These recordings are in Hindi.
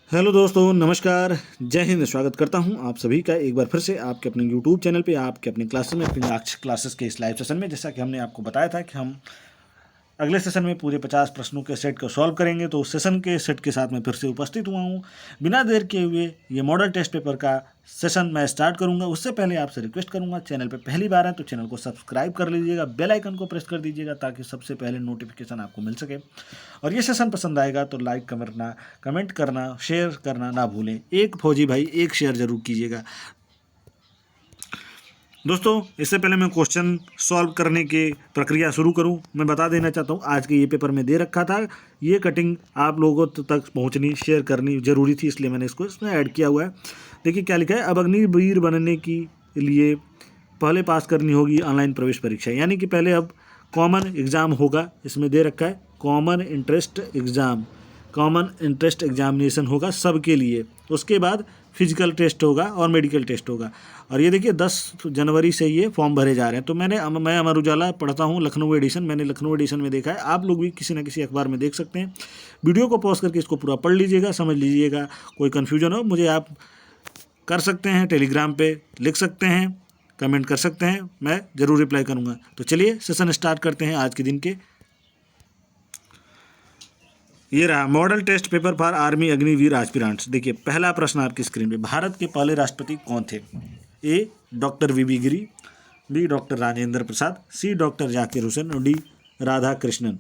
हेलो दोस्तों, नमस्कार, जय हिंद। स्वागत करता हूं आप सभी का एक बार फिर से आपके अपने यूट्यूब चैनल पे, आपके अपने क्लासेस में, पिनाक्ष क्लासेस के इस लाइव सेशन में। जैसा कि हमने आपको बताया था कि हम अगले सेशन में पूरे 50 प्रश्नों के सेट को सॉल्व करेंगे, तो उस सेशन के सेट के साथ मैं फिर से उपस्थित हुआ हूँ। बिना देर किए हुए ये मॉडल टेस्ट पेपर का सेशन मैं स्टार्ट करूंगा। उससे पहले आपसे रिक्वेस्ट करूंगा, चैनल पे पहली बार है तो चैनल को सब्सक्राइब कर लीजिएगा, बेल आइकन को प्रेस कर दीजिएगा ताकि सबसे पहले नोटिफिकेशन आपको मिल सके। और ये सेशन पसंद आएगा तो लाइक कमेंट करना, शेयर करना ना भूलें। एक फौजी भाई एक शेयर जरूर कीजिएगा। दोस्तों, इससे पहले मैं क्वेश्चन सॉल्व करने की प्रक्रिया शुरू करूं, मैं बता देना चाहता हूं आज के ये पेपर में दे रखा था। ये कटिंग आप लोगों तक पहुंचनी, शेयर करनी जरूरी थी, इसलिए मैंने इसको इसमें ऐड किया हुआ है। देखिए क्या लिखा है, अब अग्निवीर बनने के लिए पहले पास करनी होगी ऑनलाइन प्रवेश परीक्षा। यानी कि पहले अब कॉमन एग्ज़ाम होगा, इसमें दे रखा है कॉमन इंटरेस्ट एग्जामिनेशन होगा सबके लिए। उसके बाद फिजिकल टेस्ट होगा और मेडिकल टेस्ट होगा। और ये देखिए 10 जनवरी से ये फॉर्म भरे जा रहे हैं। तो मैं अमर उजाला पढ़ता हूँ, लखनऊ एडिशन। मैंने लखनऊ एडिशन में देखा है, आप लोग भी किसी न किसी अखबार में देख सकते हैं। वीडियो को पॉज करके इसको पूरा पढ़ लीजिएगा, समझ लीजिएगा। कोई कन्फ्यूजन हो मुझे आप कर सकते हैं, टेलीग्राम पे लिख सकते हैं, कमेंट कर सकते हैं, मैं ज़रूर रिप्लाई करूँगा। तो चलिए सेशन स्टार्ट करते हैं आज के दिन के। ये रहा model test paper for army Agniveer aspirants. देखिए पहला प्रश्न आपकी स्क्रीन पे, भारत के पहले राष्ट्रपति कौन थे? ए डॉक्टर वीबी गिरी, बी डॉक्टर राजेंद्र प्रसाद, सी डॉक्टर जाकिर हुसैन और डी राधा कृष्णन।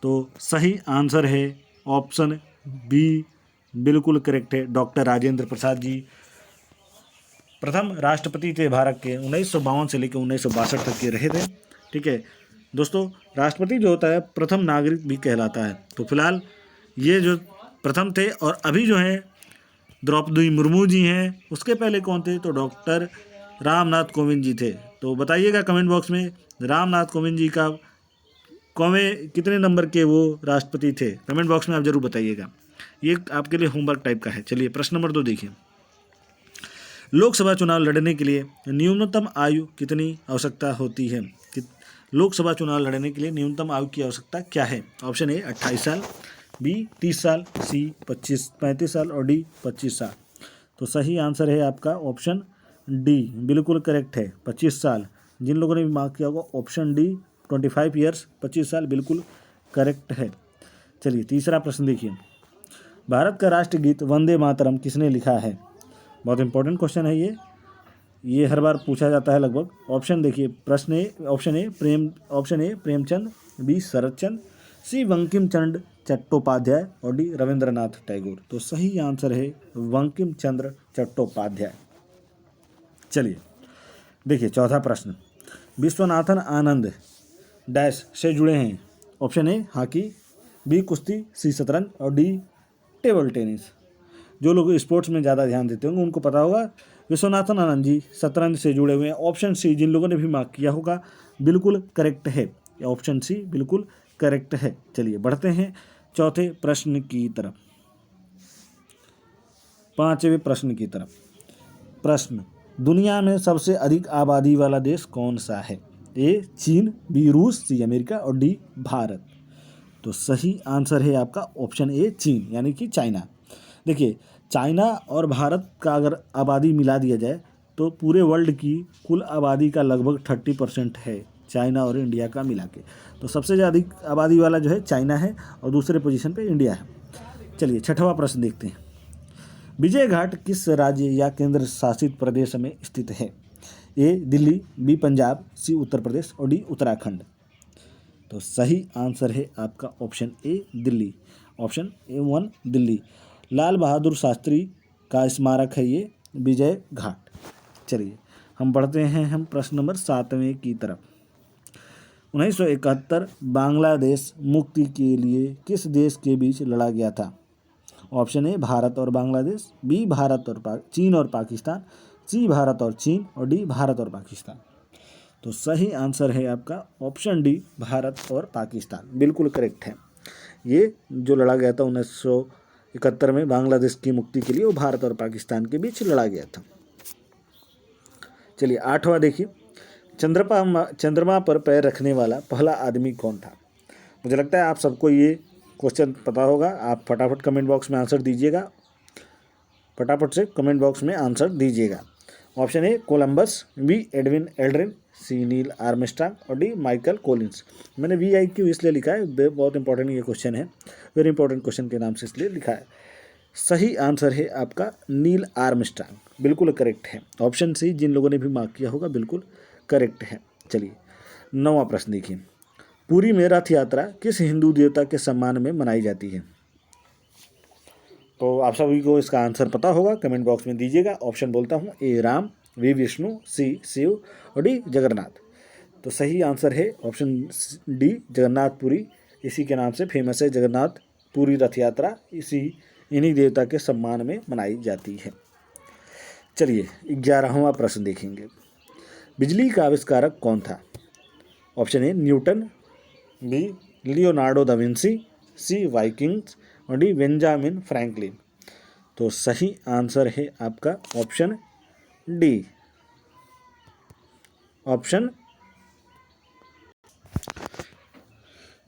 तो सही आंसर है ऑप्शन बी, बिल्कुल करेक्ट है। डॉक्टर राजेंद्र प्रसाद जी प्रथम राष्ट्रपति थे भारत के। 1952 से लेकर 1962 तक के रहे थे। ठीक है दोस्तों, राष्ट्रपति जो होता है प्रथम नागरिक भी कहलाता है। तो फिलहाल ये जो प्रथम थे, और अभी जो हैं द्रौपदी मुर्मू जी हैं, उसके पहले कौन थे? तो डॉक्टर रामनाथ कोविंद जी थे। तो बताइएगा कमेंट बॉक्स में रामनाथ कोविंद जी का कौवें कितने नंबर के वो राष्ट्रपति थे, कमेंट बॉक्स में आप जरूर बताइएगा। ये आपके लिए होमवर्क टाइप का है। चलिए प्रश्न नंबर 2 देखिए, लोकसभा चुनाव लड़ने के लिए न्यूनतम आयु कितनी आवश्यकता होती है? लोकसभा चुनाव लड़ने के लिए न्यूनतम आयु की आवश्यकता क्या है? ऑप्शन ए 28 साल, बी 30 साल, सी 35 साल और डी 25 साल। तो सही आंसर है आपका ऑप्शन डी, बिल्कुल करेक्ट है 25 साल। जिन लोगों ने भी मार्क किया होगा ऑप्शन डी 25 ईयर्स, 25 साल बिल्कुल करेक्ट है। चलिए तीसरा प्रश्न देखिए, भारत का राष्ट्रगीत वंदे मातरम किसने लिखा है? बहुत इंपॉर्टेंट क्वेश्चन है ये हर बार पूछा जाता है लगभग। ऑप्शन देखिए, ऑप्शन ए प्रेमचंद, बी शरतचंद, सी बंकिम चंद्र चट्टोपाध्याय और डी रविंद्रनाथ टैगोर। तो सही आंसर है बंकिम चंद्र चट्टोपाध्याय। चलिए देखिए चौथा प्रश्न, विश्वनाथन आनंद डैश से जुड़े हैं? ऑप्शन ए हॉकी, बी कुश्ती, सी शतरंज और डी टेबल टेनिस। जो लोग स्पोर्ट्स में ज़्यादा ध्यान देते होंगे उनको पता होगा, विश्वनाथन आनंद जी शतरंज से जुड़े हुए हैं। ऑप्शन सी, जिन लोगों ने भी मार्क किया होगा, बिल्कुल करेक्ट है। ऑप्शन सी बिल्कुल करेक्ट है। चलिए बढ़ते हैं चौथे प्रश्न की तरफ, पांचवें प्रश्न की तरफ। प्रश्न, दुनिया में सबसे अधिक आबादी वाला देश कौन सा है? ए चीन, बी रूस, सी अमेरिका और डी भारत। तो सही आंसर है आपका ऑप्शन ए चीन, यानी कि चाइना। देखिए चाइना और भारत का अगर आबादी मिला दिया जाए तो पूरे वर्ल्ड की कुल आबादी का लगभग 30% है, चाइना और इंडिया का मिला के। तो सबसे ज़्यादा आबादी वाला जो है चाइना है और दूसरे पोजीशन पे इंडिया है। चलिए छठवां प्रश्न देखते हैं, विजय घाट किस राज्य या केंद्र शासित प्रदेश में स्थित है? A Delhi, B Punjab, C Uttar Pradesh और डी उत्तराखंड। तो सही आंसर है आपका option A Delhi, option A 1 Delhi. Lal Bahadur Shastri का स्मारक है ये विजय घाट। चलिए हम बढ़ते हैं हम प्रश्न नंबर 7वें की तरफ। 1971 बांग्लादेश मुक्ति के लिए किस देश के बीच लड़ा गया था? ऑप्शन ए भारत और बांग्लादेश, बी भारत और चीन और पाकिस्तान, सी भारत और चीन और डी भारत और पाकिस्तान। तो सही आंसर है आपका ऑप्शन डी भारत और पाकिस्तान, बिल्कुल करेक्ट है। ये जो लड़ा गया था 1971 में बांग्लादेश की मुक्ति के लिए, वो भारत और पाकिस्तान के बीच लड़ा गया था। चलिए 8वां देखिए, चंद्रमा पर पैर रखने वाला पहला आदमी कौन था? मुझे लगता है आप सबको ये क्वेश्चन पता होगा। आप फटाफट कमेंट बॉक्स में आंसर दीजिएगा फटाफट से कमेंट बॉक्स में आंसर दीजिएगा। Option A Columbus, B Edwin Aldrin, C Neil Armstrong और डी माइकल कॉलिंस। मैंने VIQ इसलिए लिखा है, बहुत इंपॉर्टेंट ये क्वेश्चन है, वेरी इंपॉर्टेंट क्वेश्चन के नाम से इसलिए लिखा है। सही आंसर है आपका नील आर्मस्ट्रांग, बिल्कुल करेक्ट है। ऑप्शन सी जिन लोगों ने भी मार्क किया होगा बिल्कुल करेक्ट है। चलिए 9वां प्रश्न देखिए, पुरी में रथ यात्रा किस हिंदू देवता के सम्मान में मनाई जाती है? तो आप सभी को इसका आंसर पता होगा, कमेंट बॉक्स में दीजिएगा। ऑप्शन बोलता हूँ, ए राम, बी विष्णु, सी शिव और डी जगन्नाथ। तो सही आंसर है ऑप्शन डी जगन्नाथपुरी, इसी के नाम से फेमस है जगन्नाथ पुरी रथ यात्रा, इन्हीं देवता के सम्मान में मनाई जाती है। चलिए 11वां प्रश्न देखेंगे, बिजली का आविष्कारक कौन था? Option A Newton, B Leonardo da Vinci, C Vikings और डी बेंजामिन फ्रैंकलिन। तो सही आंसर है आपका ऑप्शन डी, ऑप्शन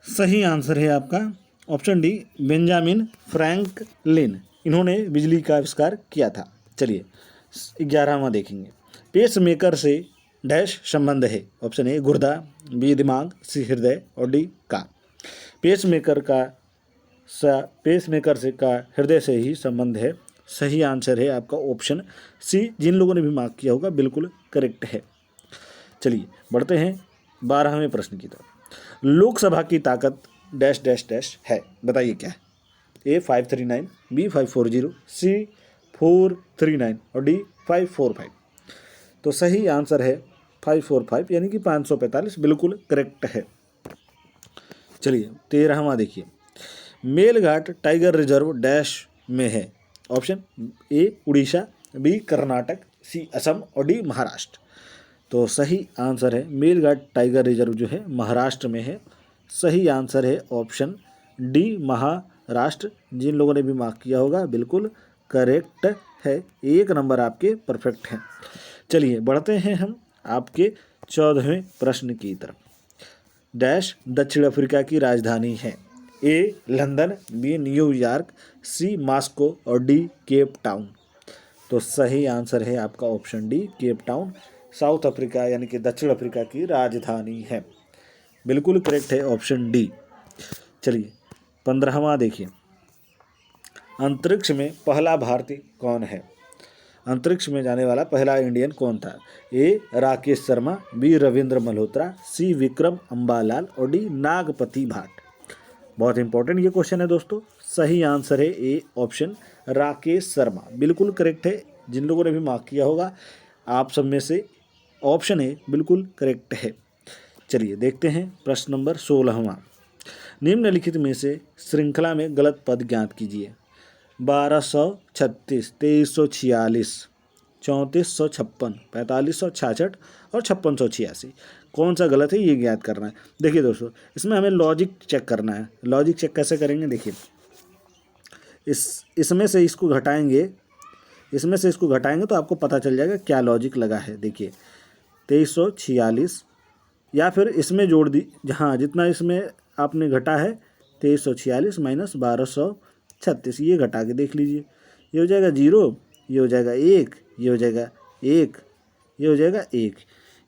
सही आंसर है आपका ऑप्शन डी बेंजामिन फ्रैंकलिन, इन्होंने बिजली का आविष्कार किया था। चलिए 11वां देखेंगे, पेस मेकर से डैश संबंध है? ऑप्शन ए गुर्दा, बी दिमाग, सी हृदय और डी कान। पेस मेकर से का हृदय से ही संबंध है। सही आंसर है आपका ऑप्शन सी, जिन लोगों ने भी मार्क किया होगा बिल्कुल करेक्ट है। चलिए बढ़ते हैं 12वें प्रश्न की तरफ, लोकसभा की ताकत डैश डैश डैश है, बताइए क्या है? ए 539, बी 540, सी 439 और डी 545। तो सही आंसर है 545 यानी कि 545, बिल्कुल करेक्ट है। चलिए 13वां देखिए, मेलघाट टाइगर रिजर्व डैश में है? Option A Orissa, B Karnataka, C Assam और डी महाराष्ट्र। तो सही आंसर है मेलघाट टाइगर रिजर्व जो है महाराष्ट्र में है। सही आंसर है ऑप्शन डी महाराष्ट्र, जिन लोगों ने भी मार्क किया होगा बिल्कुल करेक्ट है। 1 नंबर आपके परफेक्ट हैं। चलिए बढ़ते हैं हम आपके 14वें प्रश्न की तरफ, डैश दक्षिण अफ्रीका की राजधानी है? ए लंदन, बी न्यूयॉर्क, सी मॉस्को और डी केप टाउन। तो सही आंसर है आपका option D Cape Town, south Africa यानी कि दक्षिण अफ्रीका की राजधानी है, बिल्कुल करेक्ट है ऑप्शन डी। चलिए 15वां देखिए, अंतरिक्ष में पहला भारतीय कौन है? अंतरिक्ष में जाने वाला पहला इंडियन कौन था? ए राकेश शर्मा, बी रविंद्र मल्होत्रा, सी विक्रम अम्बालाल और डी नागपति भाट। बहुत इंपॉर्टेंट ये क्वेश्चन है दोस्तों। सही आंसर है ए ऑप्शन राकेश शर्मा, बिल्कुल करेक्ट है। जिन लोगों ने भी मार्क किया होगा आप सब में से ऑप्शन ए बिल्कुल करेक्ट है। चलिए देखते हैं प्रश्न नंबर 16वां, निम्नलिखित में से श्रृंखला में गलत पद ज्ञात कीजिए। 1236, 2346, 3456, 4566 और 5686, कौन सा गलत है ये ज्ञात करना है। देखिए दोस्तों, इसमें हमें लॉजिक चेक करना है। लॉजिक चेक कैसे करेंगे? देखिए इसमें से इसको घटाएंगे तो आपको पता चल जाएगा क्या लॉजिक लगा है। देखिए 2346 या फिर इसमें जोड़ दी, जहाँ जितना इसमें आपने घटा है 2346 माइनस 1236, ये घटा के देख लीजिए। ये हो जाएगा 0, ये हो जाएगा 1, ये हो जाएगा 1, ये हो जाएगा 1,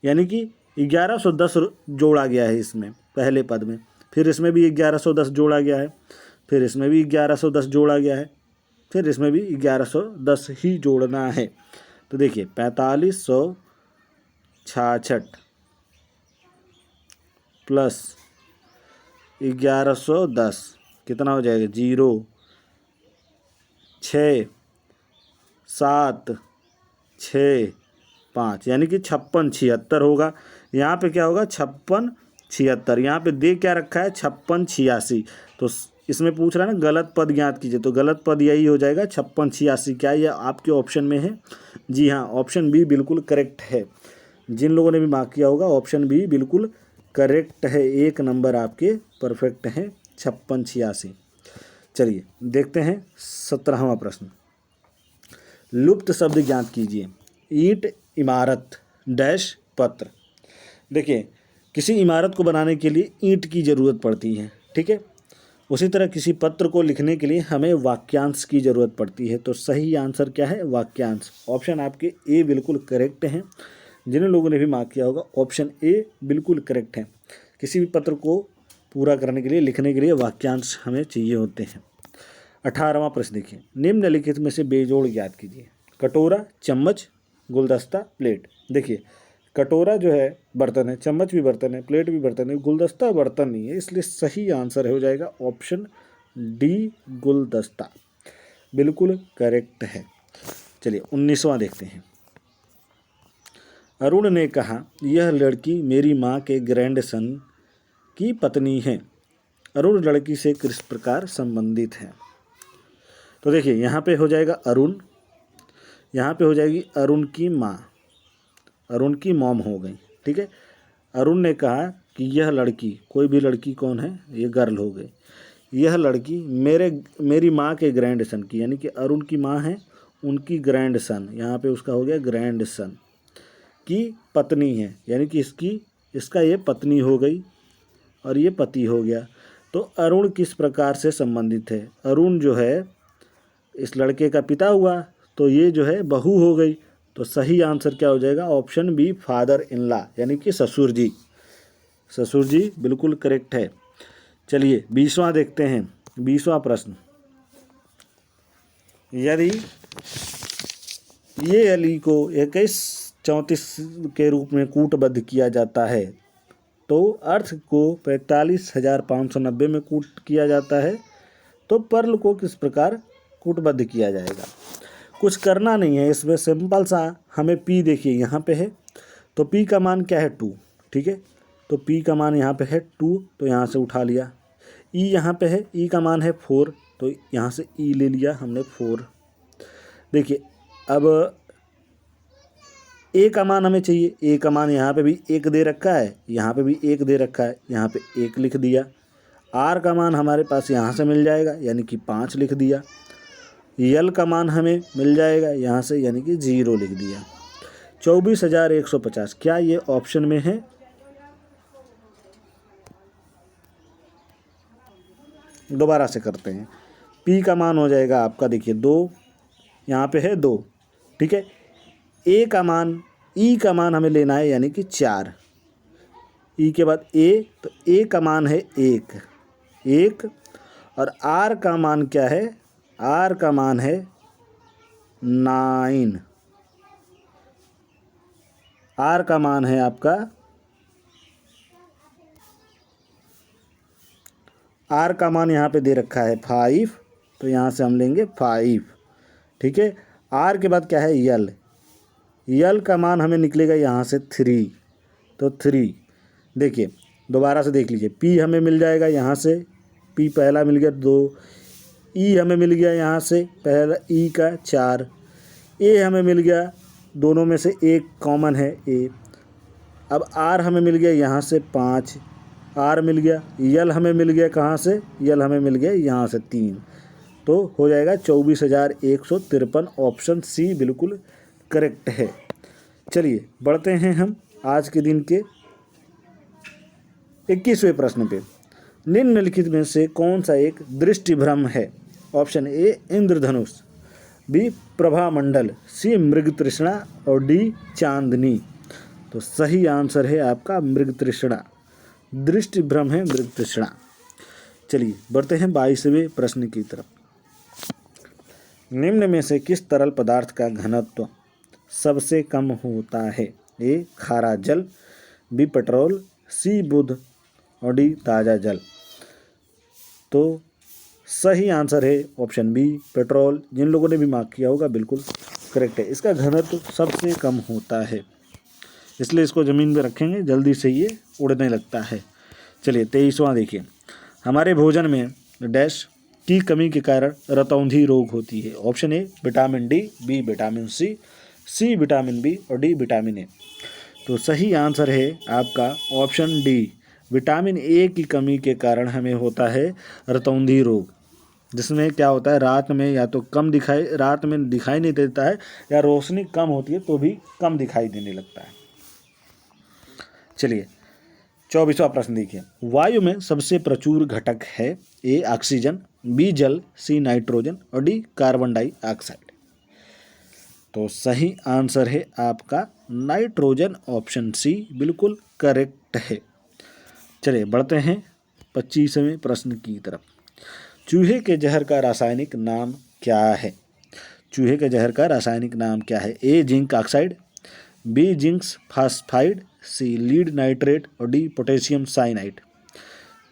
यानी कि 1110 जोड़ा गया है इसमें पहले पद में। फिर इसमें भी 1110 जोड़ा गया है, फिर इसमें भी 1110 जोड़ा गया है, फिर इसमें भी 1110 ही जोड़ना है। तो देखिए 4566 प्लस 1110 कितना हो जाएगा? 0, 6, 7, 6, 5 यानी कि 5676 होगा। यहाँ पे क्या होगा? 5676। यहाँ पे दे क्या रखा है? 5686। तो इसमें पूछ रहा है ना गलत पद ज्ञात कीजिए, तो गलत पद यही हो जाएगा 5686। क्या ये आपके ऑप्शन में है? जी हाँ, ऑप्शन बी बिल्कुल करेक्ट है। जिन लोगों ने भी मार्क किया होगा ऑप्शन बी बिल्कुल करेक्ट है। 1 नंबर आपके परफेक्ट हैं, 5686। चलिए देखते हैं 17वां प्रश्न, लुप्त शब्द ज्ञात कीजिए। ईंट, इमारत, डैश, पत्र। देखिए किसी इमारत को बनाने के लिए ईंट की ज़रूरत पड़ती है, ठीक है, उसी तरह किसी पत्र को लिखने के लिए हमें वाक्यांश की ज़रूरत पड़ती है। तो सही आंसर क्या है? वाक्यांश। ऑप्शन आपके ए बिल्कुल करेक्ट हैं। जिन लोगों ने भी मार्क किया होगा ऑप्शन ए बिल्कुल करेक्ट है। किसी भी पत्र को पूरा करने के लिए, लिखने के लिए वाक्यांश हमें चाहिए होते हैं। 18वां प्रश्न देखिए, निम्नलिखित में से बेजोड़ ज्ञात कीजिए। कटोरा, चम्मच, गुलदस्ता, प्लेट। देखिए कटोरा जो है बर्तन है, चम्मच भी बर्तन है, प्लेट भी बर्तन है, गुलदस्ता बर्तन नहीं है, इसलिए सही आंसर हो जाएगा ऑप्शन डी गुलदस्ता, बिल्कुल करेक्ट है। चलिए 19वां देखते हैं। अरुण ने कहा यह लड़की मेरी माँ के ग्रैंडसन की पत्नी है। अरुण लड़की से किस प्रकार संबंधित है? तो देखिए यहाँ पे हो जाएगा अरुण, यहाँ पे हो जाएगी अरुण की माँ, अरुण की मॉम हो गई। ठीक है, अरुण ने कहा कि यह लड़की, कोई भी लड़की कौन है? ये गर्ल हो गई। यह लड़की मेरी माँ के ग्रैंडसन की, यानी कि अरुण की माँ है, उनकी ग्रैंडसन, यहाँ पे उसका हो गया ग्रैंडसन की पत्नी है, यानी कि इसका ये पत्नी हो गई और ये पति हो गया। तो अरुण किस प्रकार से संबंधित है? अरुण जो है इस लड़के का पिता हुआ, तो ये जो है बहू हो गई। तो सही आंसर क्या हो जाएगा? Option B father in law, यानी कि ससुर जी। ससुर जी बिल्कुल करेक्ट है। चलिए 20वां देखते हैं। 20वां प्रश्न, यदि ये अली को 2134 के रूप में कूटबद्ध किया जाता है तो अर्थ को 45,590 में कूट किया जाता है, तो पर्ल को किस प्रकार कूटबद्ध किया जाएगा? कुछ करना नहीं है इसमें, सिंपल सा। हमें पी देखिए यहाँ पे है, तो पी का मान क्या है? 2। ठीक है, तो पी का मान यहाँ पे है 2, तो यहाँ से उठा लिया। ई यहाँ पे है, ई का मान है 4, तो यहाँ से ई ले लिया हमने 4। देखिए अब ए का मान हमें चाहिए, ए का मान यहाँ पे भी 1 दे रखा है, यहाँ पे भी 1 दे रखा है, यहाँ पे 1 लिख दिया। आर का मान हमारे पास यहाँ से मिल जाएगा, यानी कि 5 लिख दिया। यल का मान हमें मिल जाएगा यहाँ से, यानी कि 0 लिख दिया। 24,150 क्या ये ऑप्शन में है? दोबारा से करते हैं। पी का मान हो जाएगा आपका, देखिए 2, यहाँ पे है 2। ठीक है, ए का मान, ई का मान हमें लेना है, यानी कि 4। ई के बाद ए, तो ए का मान है 1, और आर का मान क्या है? आर का मान है 9। आर का मान है आपका, आर का मान यहाँ पे दे रखा है 5, तो यहाँ से हम लेंगे 5। ठीक है, आर के बाद क्या है? यल। यल का मान हमें निकलेगा यहाँ से 3, तो 3। देखिए दोबारा से देख लीजिए, पी हमें मिल जाएगा यहाँ से, पी पहला मिल गया 2, ई हमें मिल गया यहाँ से पहला ई का 4, ए हमें मिल गया, दोनों में से एक कॉमन है ए। अब आर हमें मिल गया यहाँ से 5, आर मिल गया। यल हमें मिल गया कहाँ से? यल हमें मिल गया यहाँ से 3, तो हो जाएगा 24,153। ऑप्शन सी बिल्कुल करेक्ट है। चलिए बढ़ते हैं हम आज के दिन के 21वें प्रश्न पे। निम्नलिखित में से कौन सा एक दृष्टिभ्रम है? ऑप्शन ए इंद्रधनुष, बी प्रभामंडल, सी मृगतृष्णा और डी चांदनी। तो सही आंसर है आपका मृगतृष्णा, दृष्टिभ्रम है मृगतृष्णा। चलिए बढ़ते हैं 22वें प्रश्न की तरफ। निम्न में से किस तरल पदार्थ का घनत्व सबसे कम होता है? ए खारा जल, बी पेट्रोल, सी बुध और डी ताज़ा जल। तो सही आंसर है ऑप्शन बी पेट्रोल। जिन लोगों ने भी मार्क किया होगा बिल्कुल करेक्ट है। इसका घनत्व सबसे कम होता है, इसलिए इसको ज़मीन पे रखेंगे जल्दी से ये उड़ने लगता है। चलिए 23वां देखिए। हमारे भोजन में डैश की कमी के कारण रतौंधी रोग होती है। Option A vitamin D, B vitamin C, C vitamin B और डी विटामिन ए। तो सही आंसर है आपका ऑप्शन डी, विटामिन ए की कमी के कारण हमें होता है रतौंधी रोग, जिसमें क्या होता है रात में या तो रात में दिखाई नहीं देता है, या रोशनी कम होती है तो भी कम दिखाई देने लगता है। चलिए 24वां प्रश्न देखिए, वायु में सबसे प्रचुर घटक है? ए ऑक्सीजन, बी जल, सी नाइट्रोजन और डी कार्बन डाइऑक्साइड। तो सही आंसर है आपका नाइट्रोजन, ऑप्शन सी बिल्कुल करेक्ट है। चलिए बढ़ते हैं 25वें प्रश्न की तरफ। चूहे के जहर का रासायनिक नाम क्या है? चूहे के जहर का रासायनिक नाम क्या है? A zinc oxide, B zincs phosphide, C lead nitrate और डी पोटेशियम साइनाइड।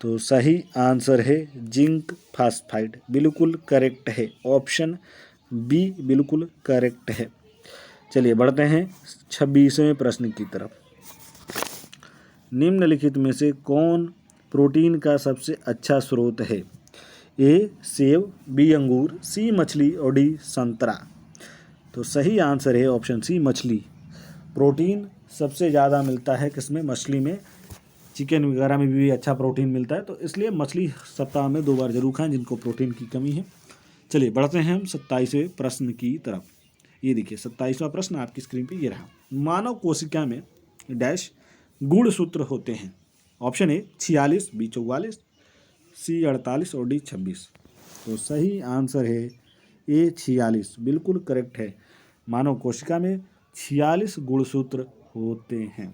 तो सही आंसर है जिंक फास्फाइड, बिल्कुल करेक्ट है, ऑप्शन बी बिल्कुल करेक्ट है। चलिए बढ़ते हैं 26वें प्रश्न की तरफ। निम्नलिखित में से कौन प्रोटीन का सबसे अच्छा स्रोत है? ए सेब, बी अंगूर, सी मछली और डी संतरा। तो सही आंसर है ऑप्शन सी मछली। प्रोटीन सबसे ज़्यादा मिलता है किसमें? मछली में। चिकन वगैरह में भी अच्छा प्रोटीन मिलता है, तो इसलिए मछली सप्ताह में 2 बार जरूर खाएं जिनको प्रोटीन की कमी है। चलिए बढ़ते हैं हम 27वें प्रश्न की तरफ। ये देखिए 27वां प्रश्न आपकी स्क्रीन पे ये रहा। मानव कोशिका में डैश गुणसूत्र होते हैं? ऑप्शन ए 46, बी 44, सी 48 और डी 26। तो सही आंसर है ए 46, बिल्कुल करेक्ट है। मानव कोशिका में 46 गुणसूत्र होते हैं।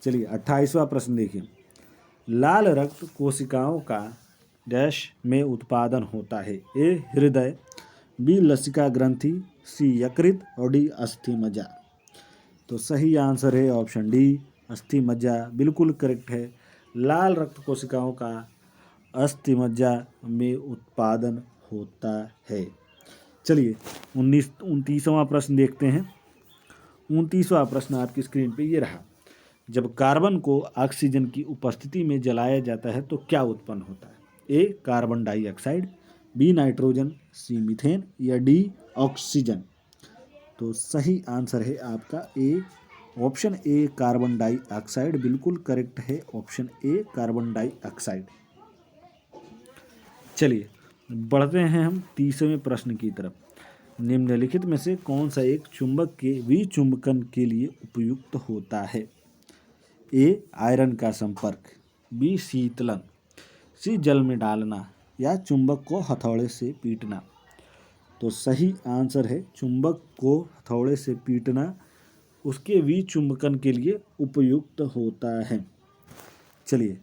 चलिए 28वां प्रश्न देखिए, लाल रक्त कोशिकाओं का डैश में उत्पादन होता है? ए हृदय, बी लसिका ग्रंथि, सी यकृत और डी अस्थि मज्जा। तो सही आंसर है ऑप्शन डी अस्थि मज्जा, बिल्कुल करेक्ट है। लाल रक्त कोशिकाओं का अस्थि मज्जा में उत्पादन होता है। चलिए 29वां प्रश्न देखते हैं। 29वां प्रश्न आपकी स्क्रीन पे ये रहा। जब कार्बन को ऑक्सीजन की उपस्थिति में जलाया जाता है तो क्या उत्पन्न होता है? ए कार्बन डाइऑक्साइड, बी नाइट्रोजन, सी मीथेन या डी ऑक्सीजन। तो सही आंसर है आपका A option A carbon dioxide, बिल्कुल करेक्ट है, ऑप्शन ए कार्बन डाइऑक्साइड। चलिए बढ़ते हैं हम 30वें प्रश्न की तरफ। निम्नलिखित में से कौन सा एक चुंबक के विचुंबकन के लिए उपयुक्त होता है? ए आयरन का संपर्क, बी शीतलन, सी जल में डालना या चुंबक को हथौड़े से पीटना। तो सही आंसर है चुंबक को हथौड़े से पीटना उसके विचुंबकन के लिए उपयुक्त होता है। चलिए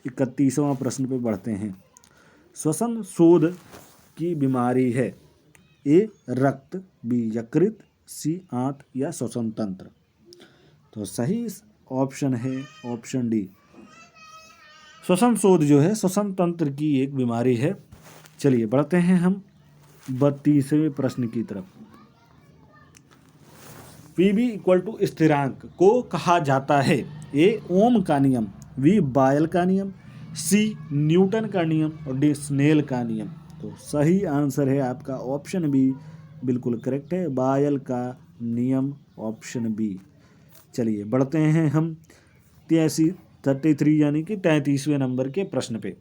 31वां प्रश्न पे बढ़ते हैं। श्वसन शोध की बीमारी है? ए रक्त, बी यकृत, सी आंत या श्वसन तंत्र। तो सही ऑप्शन है ऑप्शन डी। श्वसन शोध जो है श्वसन तंत्र की एक बीमारी है। चलिए बढ़ते हैं हम 32वें प्रश्न की तरफ। पीबी इक्वल टू स्थिरांक को कहा जाता है? ए ओम का नियम, बी बायल का नियम, सी न्यूटन का नियम और डी स्नेल का नियम। तो सही आंसर है आपका ऑप्शन बी, बिल्कुल करेक्ट है, बायल का नियम, ऑप्शन बी। चलिए बढ़ते हैं हम 33 यानी कि 33वें नंबर के प्रश्न पे।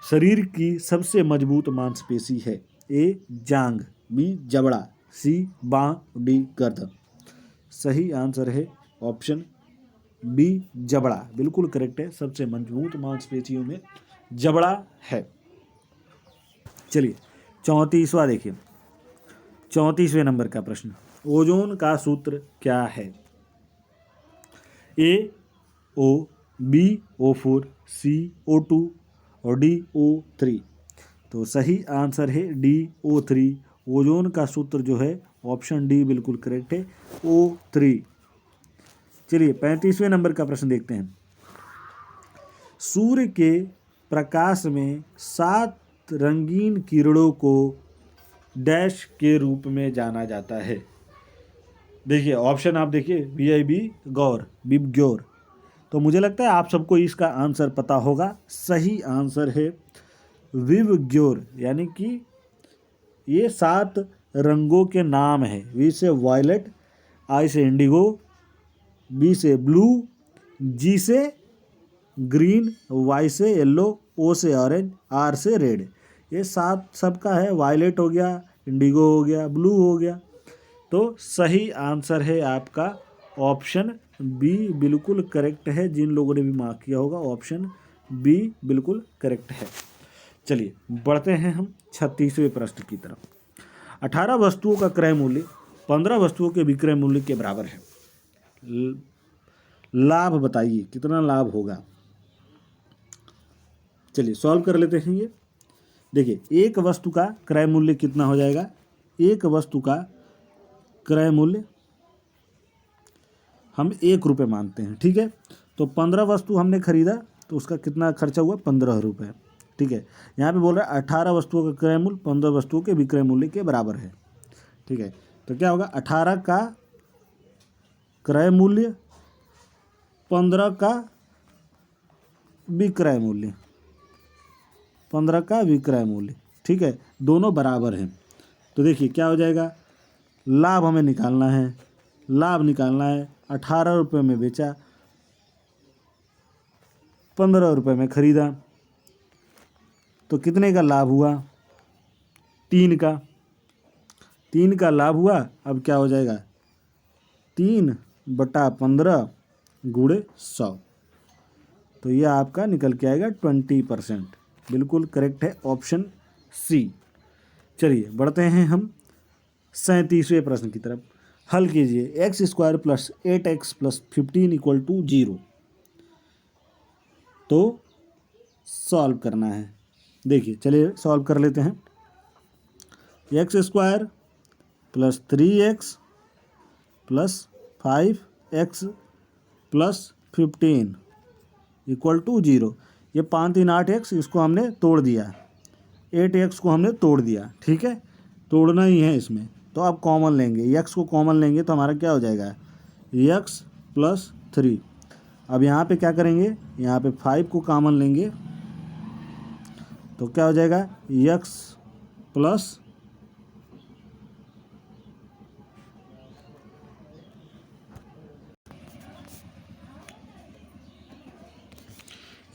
शरीर की सबसे मजबूत मांसपेशी है? ए जांघ, बी जबड़ा, सी बांह, डी गर्दन। सही आंसर है ऑप्शन बी जबड़ा, बिल्कुल करेक्ट है, सबसे मजबूत मांसपेशियों में जबड़ा है। चलिए 34वां देखिए, 34वें नंबर का प्रश्न। ओजोन का सूत्र क्या है? ए ओ, बी O4, सी O2 और डी O3। तो सही आंसर है डी O3। ओजोन का सूत्र जो है ऑप्शन डी बिल्कुल करेक्ट है, O3। चलिए 35वें नंबर का प्रश्न देखते हैं। सूर्य के प्रकाश में 7 रंगीन किरणों को डैश के रूप में जाना जाता है? देखिए ऑप्शन आप देखिए, VIB गौर, बिबग्योर। तो मुझे लगता है आप सबको इसका आंसर पता होगा। सही आंसर है विबग्योर, यानी कि ये 7 रंगों के नाम हैं। वी से वायलेट, आई से इंडिगो, बी से ब्लू, जी से ग्रीन, वाई से येलो, ओ से ऑरेंज, आर से रेड। ये 7 सबका है। वायलेट हो गया, इंडिगो हो गया, ब्लू हो गया। तो सही आंसर है आपका ऑप्शन बी बिल्कुल करेक्ट है। जिन लोगों ने भी मार्क किया होगा ऑप्शन बी बिल्कुल करेक्ट है। चलिए बढ़ते हैं हम 36वें प्रश्न की तरफ। 18 वस्तुओं का क्रय मूल्य 15 वस्तुओं के विक्रय मूल्य के बराबर है। लाभ बताइए कितना लाभ होगा। चलिए सॉल्व कर लेते हैं ये। देखिए एक वस्तु का क्रय मूल्य कितना हो जाएगा। एक वस्तु का क्रय मूल्य हम 1 रुपये मानते हैं, ठीक है। तो 15 वस्तु हमने खरीदा तो उसका कितना खर्चा हुआ 15 रुपये, ठीक है। यहाँ पे बोल रहा है 18 वस्तुओं का क्रय मूल्य 15 वस्तुओं के विक्रय मूल्य के बराबर है, ठीक है। तो क्या होगा 18 का क्रय मूल्य 15 का विक्रय मूल्य, 15 का विक्रय मूल्य, ठीक है। दोनों बराबर हैं। तो देखिए क्या हो जाएगा, लाभ हमें निकालना है। लाभ निकालना है 18 रुपये में बेचा, 15 रुपये में खरीदा, तो कितने का लाभ हुआ 3 का। 3 का लाभ हुआ। अब क्या हो जाएगा 3/15 गुणे 100, तो यह आपका निकल के आएगा 20%। बिल्कुल करेक्ट है ऑप्शन सी। चलिए बढ़ते हैं हम 37वें प्रश्न की तरफ। हल कीजिए x² + 8x + 15 = 0। तो सॉल्व करना है। देखिए चलिए सॉल्व कर लेते हैं। x² + 3x + 5x + 15 = 0। ये 5 3 8x, इसको हमने तोड़ दिया, 8x को हमने तोड़ दिया, ठीक है। तोड़ना ही है इसमें, तो अब कॉमन लेंगे, x को कॉमन लेंगे तो हमारा क्या हो जाएगा x + 3। अब यहाँ पे क्या करेंगे, यहाँ पे 5 को कॉमन लेंगे तो क्या हो जाएगा x +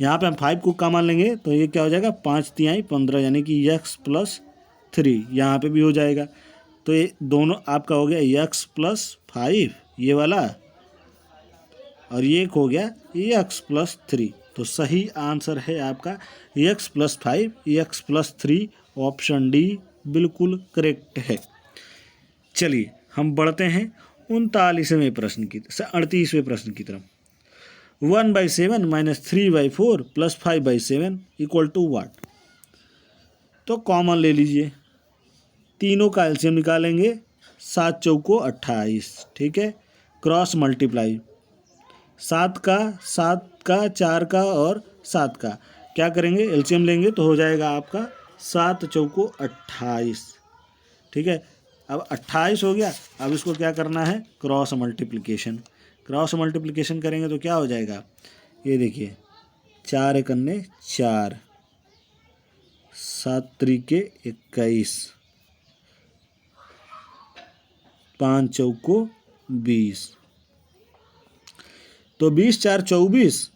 यहाँ पे हम 5 को कॉमन लेंगे तो ये क्या हो जाएगा 5 तिहाई 15, यानी कि x + 3 यहाँ पे भी हो जाएगा। तो ये दोनों आपका हो गया x + 5 ये वाला, और ये एक हो गया x + 3। तो सही आंसर है आपका x + 5 x + 3, ऑप्शन डी बिल्कुल करेक्ट है। चलिए हम बढ़ते हैं 39वें प्रश्न की 38वें प्रश्न की तरफ। 1/7 - 3/4 + 5/7 = व्हाट। तो कॉमन ले लीजिए, तीनों का एलसीएम निकालेंगे, 7 चौको 28, ठीक है। क्रॉस मल्टीप्लाई 7 का 4 का और 7 का क्या करेंगे एलसीएम लेंगे तो हो जाएगा आपका 7 चौको 28, ठीक है। अब 28 हो गया। अब इसको क्या करना है क्रॉस मल्टीप्लिकेशन। क्रॉस मल्टीप्लिकेशन करेंगे तो क्या हो जाएगा, ये देखिए 4 एकन्ने 4, 7 त्रिके 21, 5 चौको 20, तो 20 4 24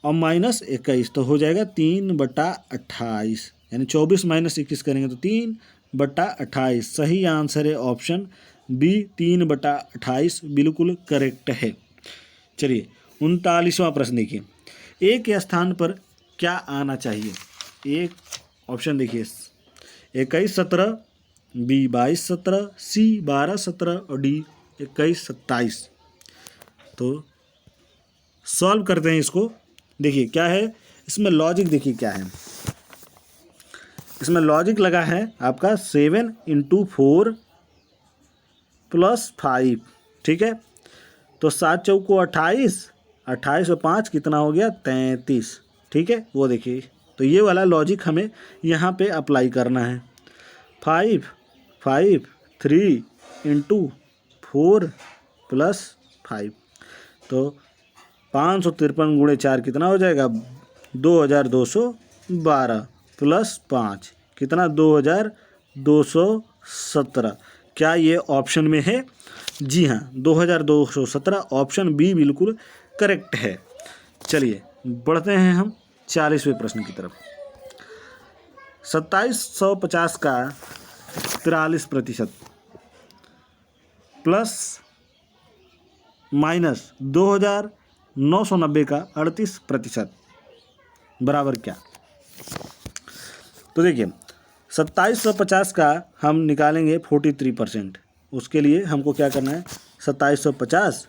और -21, तो हो जाएगा 3/28, यानी 24 - 21 करेंगे तो 3/28। सही आंसर है ऑप्शन बी 3/28, बिल्कुल करेक्ट है। चलिए 39वां प्रश्न देखिए, ए के स्थान पर क्या आना चाहिए। एक ऑप्शन देखिए 21 17, बी 22 17, सी 12 17 और डी 21 27। तो सॉल्व करते हैं इसको। देखिए क्या है इसमें लॉजिक, देखिए क्या है इसमें लॉजिक लगा है आपका 7 × 4 + 5, ठीक है। तो 7 चौको 28, 28 और 5 कितना हो गया 33, ठीक है। वो देखिए तो ये वाला लॉजिक हमें यहाँ पे अप्लाई करना है। 5 5 3 × 4 + 5, तो 553 गुणे 4 कितना हो जाएगा 2212 + 5 कितना 2217। क्या ये ऑप्शन में है, जी हाँ 2217, ऑप्शन बी बिल्कुल करेक्ट है। चलिए बढ़ते हैं हम 40वें प्रश्न की तरफ। 2750 का 43% प्लस माइनस 2,990 का 38% बराबर क्या। तो देखिए 2750 का हम निकालेंगे 43%। उसके लिए हमको क्या करना है, 2750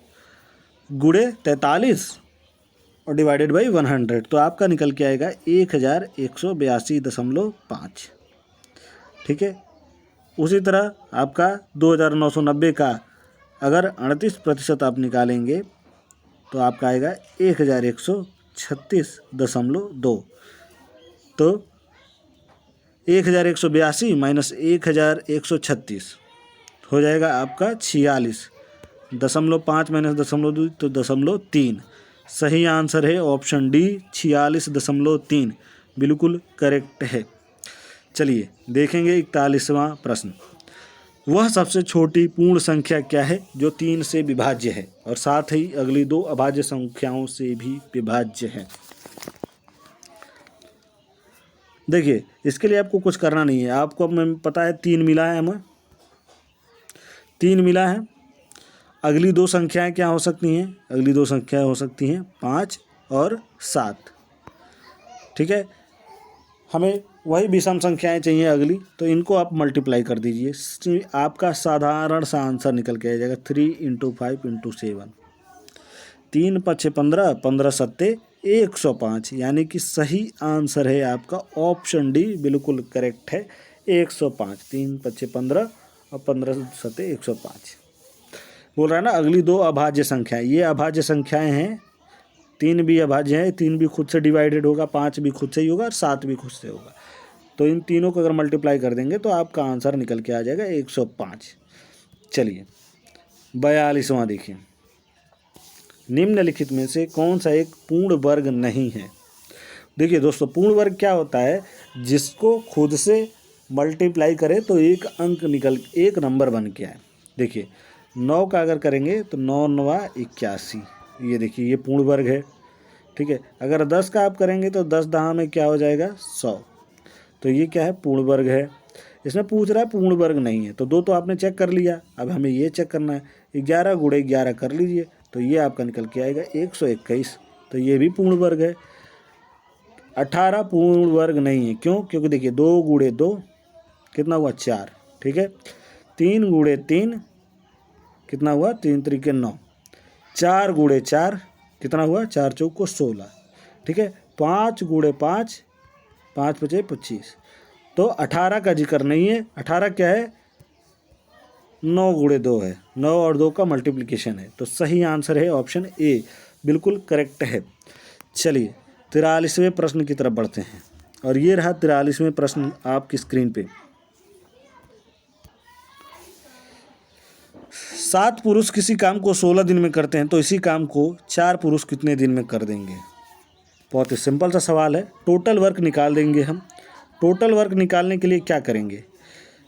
गुणे 43 और डिवाइडेड बाई 100, तो आपका निकल के आएगा 1182.5। ठीक है। उसी तरह आपका 2,990 का अगर 38% आप निकालेंगे तो आपका आएगा 1136.2। तो 1182 माइनस 1136 हो जाएगा आपका 46.5 माइनस 0.2 तो 0.3। सही आंसर है ऑप्शन डी 46.3, बिल्कुल करेक्ट है। चलिए देखेंगे 41वां प्रश्न। वह सबसे छोटी पूर्ण संख्या क्या है जो 3 से विभाज्य है और साथ ही अगली दो अभाज्य संख्याओं से भी विभाज्य है। देखिए इसके लिए आपको कुछ करना नहीं है, आपको अब मैं पता है 3 मिला है, हमें 3 मिला है। अगली दो संख्याएं क्या हो सकती हैं, अगली दो संख्याएं हो सकती हैं 5 और 7। ठीक है। हमें वही विषम संख्याएं चाहिए अगली, तो इनको आप मल्टीप्लाई कर दीजिए, आपका साधारण सा आंसर निकल के आ जाएगा 3 × 5 × 7। 3 × 5 = 15, 15 × 7 = 105, यानी कि सही आंसर है आपका ऑप्शन डी, बिल्कुल करेक्ट है 105। 3 × 5 = 15 और 15 × 7 = 105। बोल रहा है ना अगली दो अभाज्य संख्याएं, ये अभाज्य संख्याएं हैं, 3 भी अभाज्य है, 3 भी खुद से डिवाइडेड होगा, 5 भी खुद से ही होगा और 7 भी खुद से होगा। तो इन तीनों को अगर मल्टीप्लाई कर देंगे तो आपका आंसर निकल के आ जाएगा 105। चलिए 42वां देखिए, निम्नलिखित में से कौन सा एक पूर्ण वर्ग नहीं है। देखिए दोस्तों पूर्ण वर्ग क्या होता है, जिसको खुद से मल्टीप्लाई करें तो एक अंक निकल, एक नंबर बन के आए। देखिए 9 का अगर करेंगे तो 9 × 9 = 81, ये देखिए ये पूर्ण वर्ग है। ठीक है। अगर 10 का आप करेंगे तो 10 10 में क्या हो जाएगा 100, तो ये क्या है पूर्ण वर्ग है। इसमें पूछ रहा है पूर्ण वर्ग नहीं है, तो दो तो आपने चेक कर लिया, अब हमें ये चेक करना है। 11 × 11 कर लीजिए तो ये आपका निकल के आएगा 121, तो ये भी पूर्ण वर्ग है। 18 पूर्ण वर्ग नहीं है, क्यों, क्योंकि देखिए 2 × 2 कितना हुआ 4। ठीक है। 3 × 3 कितना हुआ 3 × 3 = 9। 4 × 4 कितना हुआ 4 × 4 = 16। ठीक है। 5 × 5 5 × 5 = 25। तो 18 का जिक्र नहीं है, 18 क्या है 9 × 2 है, 9 और 2 का मल्टीप्लिकेशन है। तो सही आंसर है ऑप्शन ए, बिल्कुल करेक्ट है। चलिए 43वें प्रश्न की तरफ बढ़ते हैं और ये रहा 43वें प्रश्न आपकी स्क्रीन पे। 7 पुरुष किसी काम को 16 दिन में करते हैं तो इसी काम को 4 पुरुष कितने दिन में कर देंगे। बहुत ही सिंपल सा सवाल है। टोटल वर्क निकाल देंगे हम। टोटल वर्क निकालने के लिए क्या करेंगे,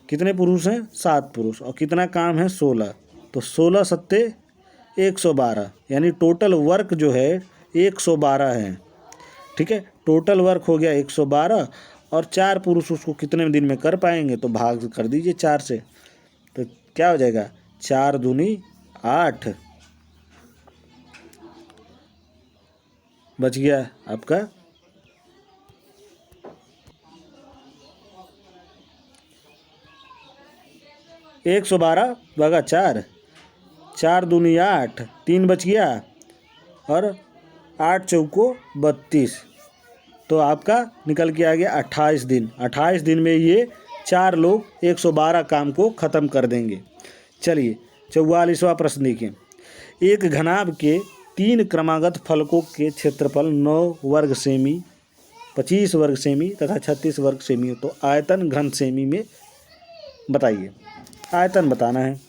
कितने पुरुष हैं 7 पुरुष और कितना काम है 16, तो 16 × 7 = 112, यानी टोटल वर्क जो है 112 है। ठीक है। टोटल वर्क हो गया 112 और 4 पुरुष उसको कितने दिन में कर पाएंगे, तो भाग कर दीजिए 4 से, तो क्या हो जाएगा 4 दूनी 8, बच गया आपका 112 भागा 4, 4 दूनी 8, 3 बच गया और 8 चौको 32, तो आपका निकल के आ गया 28 दिन। 28 दिन में ये 4 लोग 112 काम को ख़त्म कर देंगे। चलिए 44वां प्रश्न देखिए। एक घनाभ के 3 क्रमागत फलकों के क्षेत्रफल 9 वर्ग सेमी, 25 वर्ग सेमी तथा 36 वर्ग सेमी हो, तो आयतन घन सेमी में बताइए। आयतन बताना है,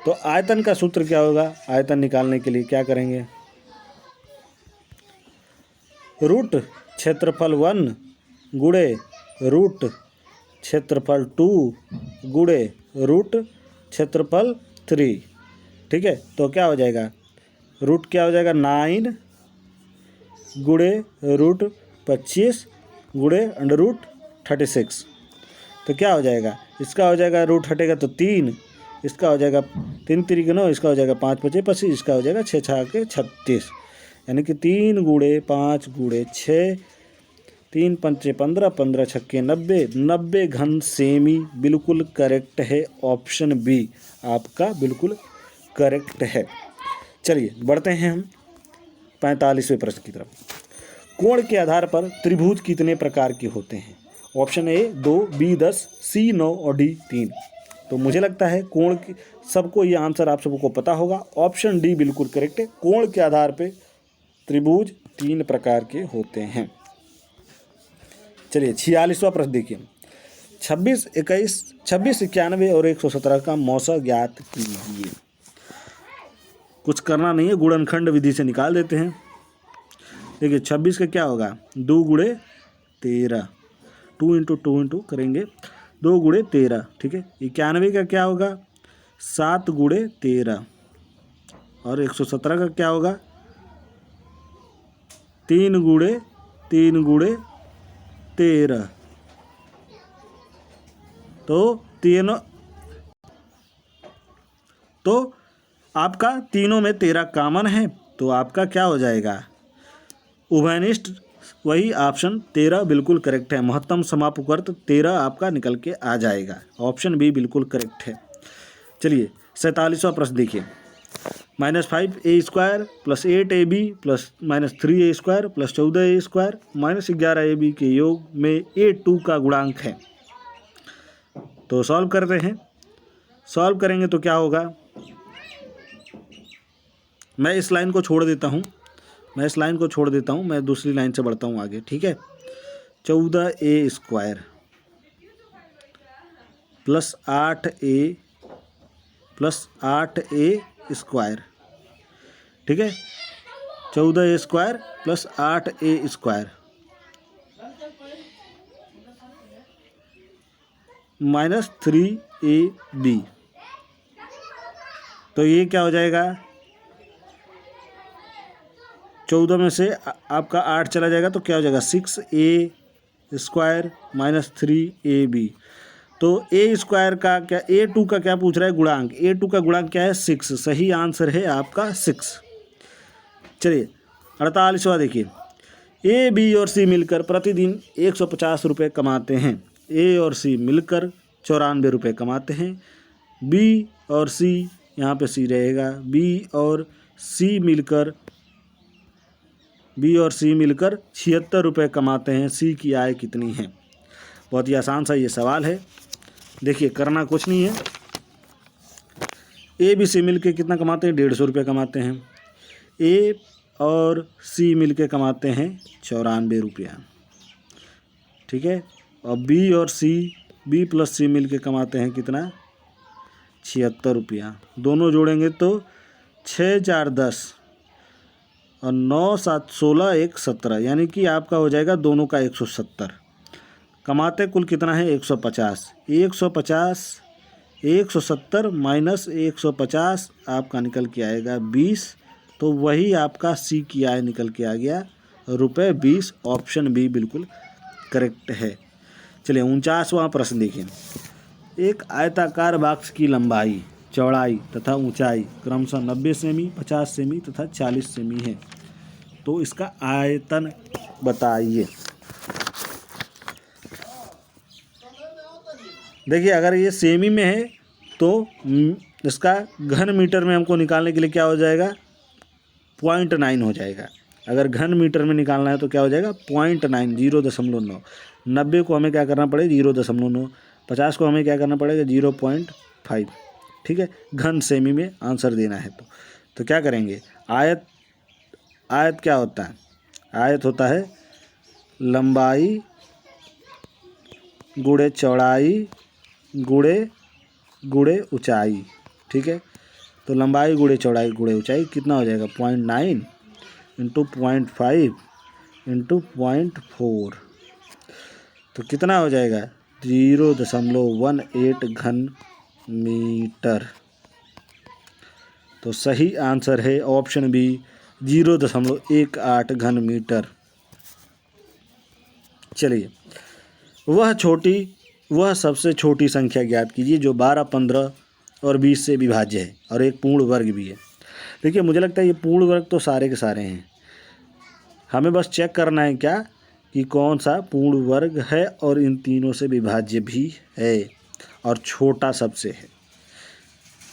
तो आयतन का सूत्र क्या होगा, आयतन निकालने के लिए क्या करेंगे, रूट क्षेत्रफल 1 गुणे रूट क्षेत्रफल 2 गुणे रूट क्षेत्रफल 3। ठीक है। तो क्या हो जाएगा, रूट क्या हो जाएगा 9 गुणे रूट 25 गुणे √36, तो क्या हो जाएगा, इसका हो जाएगा रूट हटेगा तो 3 इसका हो जाएगा 3 तिरिक 9, इसका हो जाएगा 5 पचे 25, इसका हो जाएगा 6 छाके 36, यानी कि 3 गुणे 5 गुणे 6, 3 पंचे 15, 15 छक्के 90, 90 घन सेमी बिल्कुल करेक्ट है। ऑप्शन बी आपका बिल्कुल करेक्ट है। चलिए बढ़ते हैं हम 45वें प्रश्न की तरफ। कोण के आधार पर त्रिभुज कितने प्रकार के होते हैं? ऑप्शन ए 2, बी 10, सी 9 और डी 3। तो मुझे लगता है कोण की सबको ये आंसर आप सबको पता होगा। ऑप्शन डी बिल्कुल करेक्ट है। कोण के आधार पर त्रिभुज 3 प्रकार के होते हैं। चलिए 46वां प्रश्न देखिए। 26, 21, 26, 91 और 117 का मौसा ज्ञात कीजिए। कुछ करना नहीं है, गुणनखंड विधि से निकाल देते हैं। देखिए 26 का क्या होगा, 2 गुणे 13, 2 इंटू 2 इंटू करेंगे 2 गुणे 13, ठीक है। 91 का क्या होगा, 7 गुणे 13, और 117 का क्या होगा, 3 गुणे 13। तो आपका तीनों में 13 कॉमन है, तो आपका क्या हो जाएगा, उभयनिष्ठ वही ऑप्शन 13 बिल्कुल करेक्ट है। महत्तम समापवर्त 13 आपका निकल के आ जाएगा। ऑप्शन बी बिल्कुल करेक्ट है। चलिए 47वां प्रश्न देखिए। -5a² + 8ab + -3a² + 14a² - 11ab के योग में a2 का गुणांक है। तो सॉल्व करते हैं। सॉल्व करेंगे तो क्या होगा, मैं इस लाइन को छोड़ देता हूँ, मैं दूसरी लाइन से बढ़ता हूँ आगे, ठीक है। 14a² + 8a + 8a², ठीक है। 14a² + 8a² -3ab, तो ये क्या हो जाएगा, 14 में से आपका 8 चला जाएगा तो क्या हो जाएगा, 6a² - 3ab। तो a² का क्या, a2 का क्या पूछ रहा है, गुणांक। a2 का गुणांक क्या है, 6। सही आंसर है आपका 6। चलिए 48वां देखिए। ए, बी और सी मिलकर प्रतिदिन 150 रुपये कमाते हैं। ए और सी मिलकर 94 रुपये कमाते हैं। बी और सी, यहाँ पे सी रहेगा, बी और सी मिलकर 76 रुपये कमाते हैं। सी की आय कितनी है? बहुत ही आसान सा ये सवाल है। देखिए करना कुछ नहीं है, ए बी सी मिल के कितना कमाते हैं, 150 रुपये कमाते हैं। ए और सी मिल के कमाते हैं 94 रुपया, ठीक है। और बी और सी, बी + सी मिल के कमाते हैं कितना, 76 रुपया। दोनों जोड़ेंगे तो 6 4 10 और 9 7 16 1 17, यानी कि आपका हो जाएगा दोनों का 170। कमाते कुल कितना है, 150। 170 माइनस 150 आपका निकल के आएगा 20। तो वही आपका सी की आय निकल के आ गया, ₹20। ऑप्शन बी बिल्कुल करेक्ट है। चलिए 49वां प्रश्न देखिए। एक आयताकार बॉक्स की लंबाई, चौड़ाई तथा ऊंचाई क्रमशः 90 सेमी, 50 सेमी तथा 40 सेमी है। तो इसका आयतन बताइए। देखिए अगर ये सेमी में है तो इसका घन मीटर में हमको निकालने के लिए क्या हो जाएगा, 0.9 हो जाएगा। अगर घन मीटर में निकालना है तो क्या हो जाएगा, 0.9, 0.9। 90 को हमें क्या करना पड़ेगा, 0.9। 50 को हमें क्या करना पड़ेगा, 0.5, ठीक है। घन सेमी में आंसर देना है तो क्या करेंगे, आयत क्या होता है, आयत होता है लंबाई गुणे चौड़ाई गुणे ऊंचाई, ठीक है। तो लंबाई गुणे चौड़ाई गुणे ऊंचाई कितना हो जाएगा, 0.9 इंटू 0.5 इंटू 0.4, तो कितना हो जाएगा, 0.18 घन मीटर। तो सही आंसर है ऑप्शन बी, 0.18 घन मीटर। चलिए वह सबसे छोटी संख्या ज्ञात कीजिए जो 12, 15 और 20 से विभाज्य है और एक पूर्ण वर्ग भी है। देखिए मुझे लगता है ये पूर्ण वर्ग तो सारे के सारे हैं, हमें बस चेक करना है क्या कि कौन सा पूर्ण वर्ग है और इन तीनों से विभाज्य भी है और छोटा सबसे है।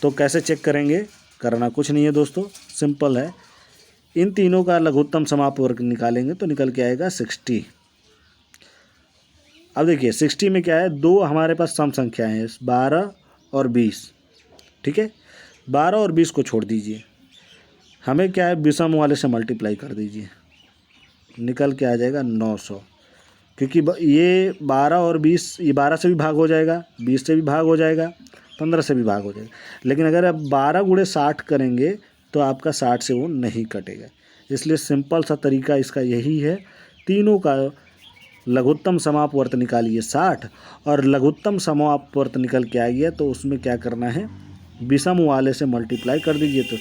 तो कैसे चेक करेंगे, करना कुछ नहीं है दोस्तों, सिंपल है। इन तीनों का लघुत्तम समाप्त वर्ग निकालेंगे तो निकल के आएगा 60। अब देखिए 60 में क्या है, दो हमारे पास सम संख्याएं हैं 12 और 20, ठीक है। 12 और 20 को छोड़ दीजिए, हमें क्या है विषम वाले से मल्टीप्लाई कर दीजिए, निकल के आ जाएगा 900। क्योंकि ये 12 और 20, ये 12 से भी भाग हो जाएगा, 20 से भी भाग हो जाएगा, 15 से भी भाग हो जाएगा। लेकिन अगर आप 12 गुणे 60 करेंगे तो आपका 60 से वो नहीं कटेगा। इसलिए सिंपल सा तरीका इसका यही है, तीनों का लघुत्तम समापवर्त निकालिए 60 और लघुत्तम समापवर्त निकल के आ गया तो उसमें क्या करना है, विषम वाले से मल्टीप्लाई कर दीजिए तो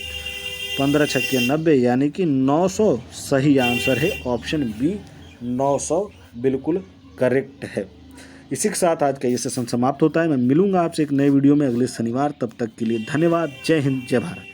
15 छक्के 90 यानी कि 900 सही आंसर है। ऑप्शन बी 900 बिल्कुल करेक्ट है। इसी के साथ आज का ये सेशन समाप्त होता है। मैं मिलूंगा आपसे एक नए वीडियो में अगले शनिवार, तब तक के लिए धन्यवाद। जय हिंद, जय भारत।